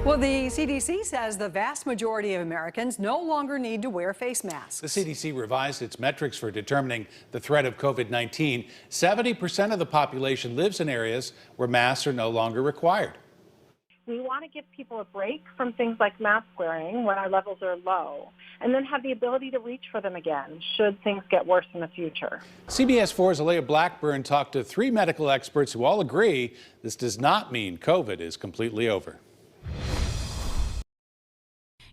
Well, the CDC says the vast majority of Americans no longer need to wear face masks. The CDC revised its metrics for determining the threat of COVID-19. 70% of the population lives in areas where masks are no longer required. We want to give people a break from things like mask wearing when our levels are low, and then have the ability to reach for them again should things get worse in the future. CBS 4's Alea Blackburn talked to 3 medical experts who all agree this does not mean COVID is completely over.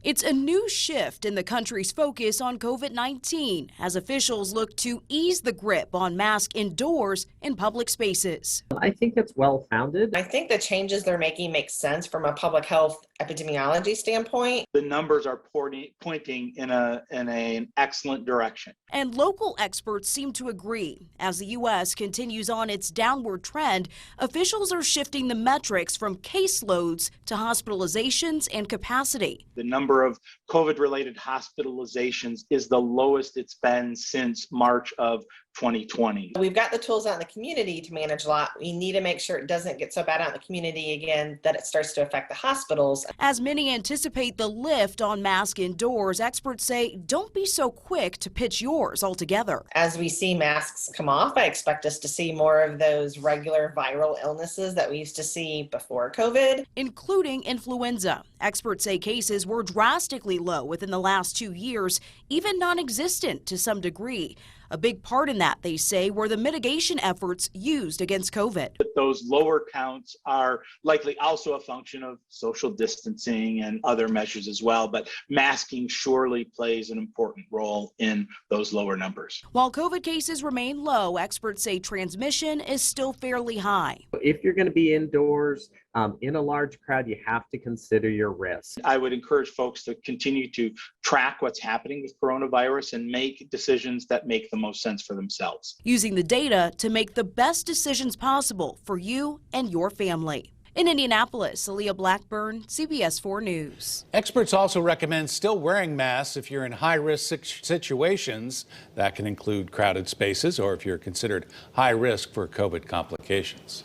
It's a new shift in the country's focus on COVID-19 as officials look to ease the grip on masks indoors in public spaces. I think it's well founded. I think the changes they're making make sense from a public health epidemiology standpoint. The numbers are pointing in an excellent direction. And local experts seem to agree. As the U.S. continues on its downward trend, officials are shifting the metrics from caseloads to hospitalizations and capacity. The number of COVID-related hospitalizations is the lowest it's been since March of 2020. We've got the tools out in the community to manage a lot. We need to make sure it doesn't get so bad out in the community again that it starts to affect the hospitals. As many anticipate the lift on mask indoors, experts say don't be so quick to pitch yours altogether. As we see masks come off, I expect us to see more of those regular viral illnesses that we used to see before COVID, including influenza. Experts say cases were drastically low within the last 2 years, even non-existent to some degree. A big part in that, they say, were the mitigation efforts used against COVID. Those lower counts are likely also a function of social distancing and other measures as well, but masking surely plays an important role in those lower numbers. While COVID cases remain low, experts say transmission is still fairly high. If you're going to be indoors in a large crowd, you have to consider your risk. I would encourage folks to continue to track what's happening with coronavirus and make decisions that make the most sense for themselves. Using the data to make the best decisions possible for you and your family. In Indianapolis, Alea Blackburn, CBS 4 News. Experts also recommend still wearing masks if you're in high-risk situations. That can include crowded spaces or if you're considered high risk for COVID complications.